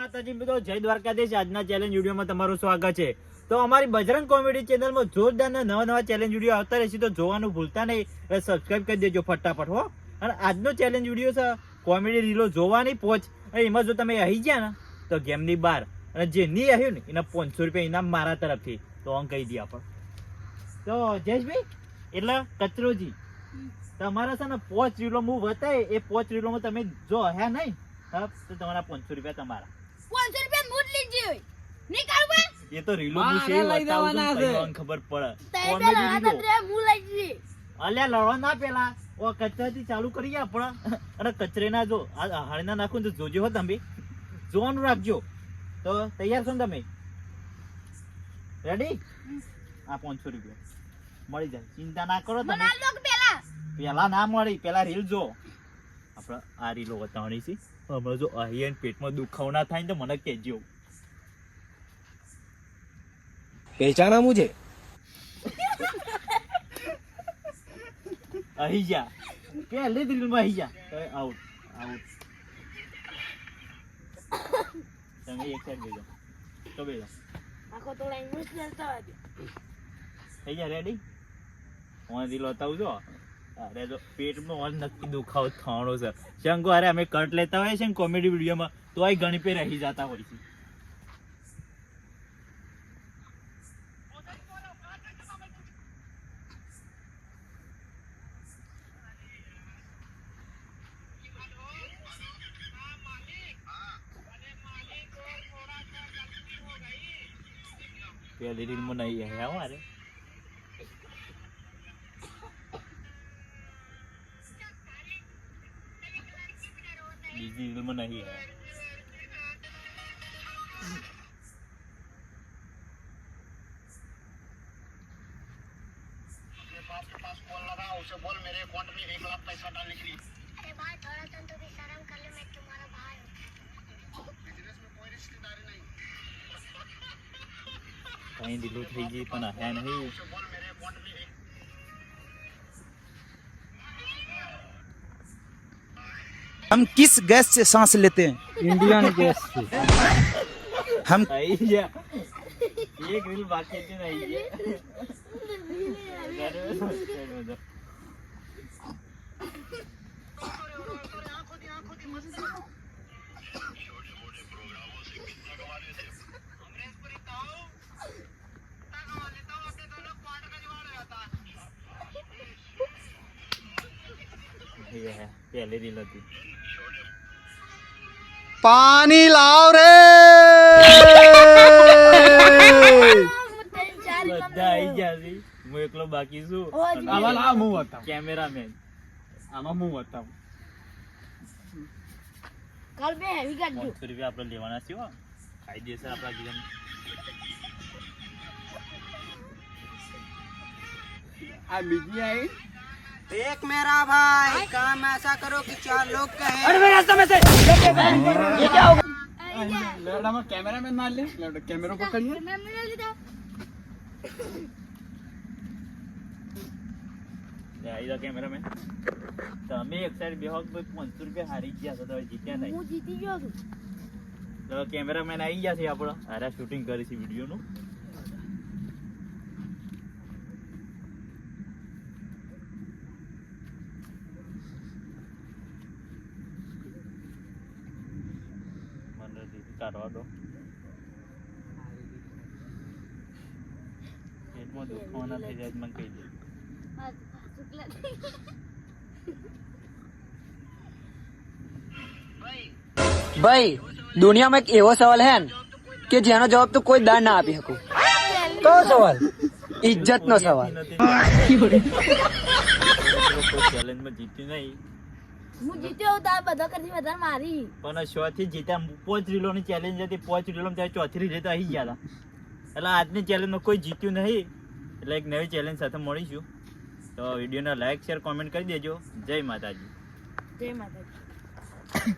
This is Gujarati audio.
માતાજી મિત્રો, જય દ્વારકાધીશ. આજના ચેલેન્જ વિડીયોમાં તમારું સ્વાગત છે. તો અમારી બજરંગ કોમેડી ચેનલમાં જોરદાર નવા ચેલેન્જ વિડીયો આવતા રહેશે, તો જોવાનું ભૂલતા નહીં. સબસ્ક્રાઇબ કરી દેજો ફટાફટ હો. અને આજનો ચેલેન્જ વિડીયો છે કોમેડી રીલો જોવાની પહોંચ. અને એમાં જો તમે આવી ગયા ને તો ગેમની બહાર, અને જે નહીં આવ્યું ને એના 500 રૂપિયા ઇનામ મારા તરફથી. તો આમ કહી દઈએ આપણે. તો જયેશભાઈ એટલે કચરોજી તમારા છે ને 5 રીલો હું બતાય, એ 5 રીલોમાં તમે જો હે નહીં તો તમારા 500 રૂપિયા તમારા. 500 રૂપિયા મૂડ લીધી નહીં કાઢવા. એ તો રીલો હું છે બતાવું છું, ખબર પડે. કોમેડી રીલો મૂડ લઈ દીધી. અલ્યા લડો ના પેલા ઓ કચરાથી ચાલુ કરીએ આપણે. અને કચરેના જો આ હાળીના નાખું તો જોજો હો તમે, જોવાનું રાખજો. તો તૈયાર છો ને તમે? રેડી? આ 500 રૂપિયા મળી જાય, ચિંતા ના કરો તમે. પેલા ના મળી, પેલા રીલ જો. આપણે આ રીલો બતાવવાની છે. હમણાં જો અહીં પેટમાં દુખાવો ના થાય ને તો મને કહેજો. पहचाना मुझे? અહીં જા પહેલી રીલમાં અહીં જા. Out out. તમે એક સાઈડ બેજો તો બેજો. આખો તો લાઈન મુસ લેતા હોય. થઈ જા રેડી? હું રીલ બતાવું જો. અરે જો પેટમાં ઓન નક્કી દુખાવો થવાનો છે. શંકો અરે અમે કટ લેતા હોય છે ને કોમેડી વિડીયોમાં, તો આ ઘણી પે રહી જતા હોય છે. પહેલી રીલમાં નહીં હે મારે. બીજી રીલમાં નહીં હે. कॉल लगा उसे बोल मेरे अकाउंट में 1 लाख पैसा डालने के लिए. अरे भाई थोड़ा सा तो भी शर्म कर लो, मैं तुम्हारा भाई हूँ. बिजनेस में कोई रिश्तेदारी नहीं. कहीं दिलो થઈ ગઈ પણ હે નહીં. उसे बोल मेरे अकाउंट में हम किस गैस से सांस लेते हैं? इंडियन गैस से. हम આવી જા. એક રીલ બાકી છે ને આવી જા. પહેલી રીલ હતી. पानी लाओ रे. બધા આવી ગયા છે, હું એકલો બાકી છું. આમાં આ હું હતા. કેમેરામેન આમાં હું હતા. કાલ બે હેવી કાઢજો. 500 રૂપિયા આપણે લેવાના છે હો. કાયદેસર આપણા જીવન. આ બીજી આવી. एक मेरा भाई काम ऐसा करो कि 4 लोग कहें. अरे मेरे रास्ते में से ये क्या होगा? लड़ामा कैमरामैन मार ले. लड़ो कैमरा पकड़िए. મેં મને લીધા. આવી જાઓ કેમેરામેન. તમે એક સાઈડ બેહો તો 500 રૂપિયા હારી ગયા છો, તમે જીત્યા નહીં. હું જીતી ગયો છું. તો કેમેરામેન આવી ગયા છે આપણો. આરા શૂટિંગ કરી છે વિડીયોનું. કાઢવા દો. પેટમાં દુખાવો ના થઈ જાય મને કહી દે. ભાઈ દુનિયામાં એક એવો સવાલ હે ને કે જેનો જવાબ તો કોઈ દાન ના આપી શકું. તો સવાલ ઇજ્જત નો સવાલ. ચેલેન્જમાં જીતી નહીં હું જીત્યો હું તાર બધા કરતી વધારે મારી. પણ 100 થી જીત્યા. 5 રીલોની ચેલેન્જ હતી. 5 રીલોમાં ત્યારે ચોથી રીલ તો આવી ગયા હતા. એટલે આજની ચેલેન્જમાં કોઈ જીત્યું નહીં. એટલે એક નવી ચેલેન્જ સાથે મળીશું. તો વિડીયોને લાઈક શેર કોમેન્ટ કરી દેજો. જય માતાજી. જય માતાજી.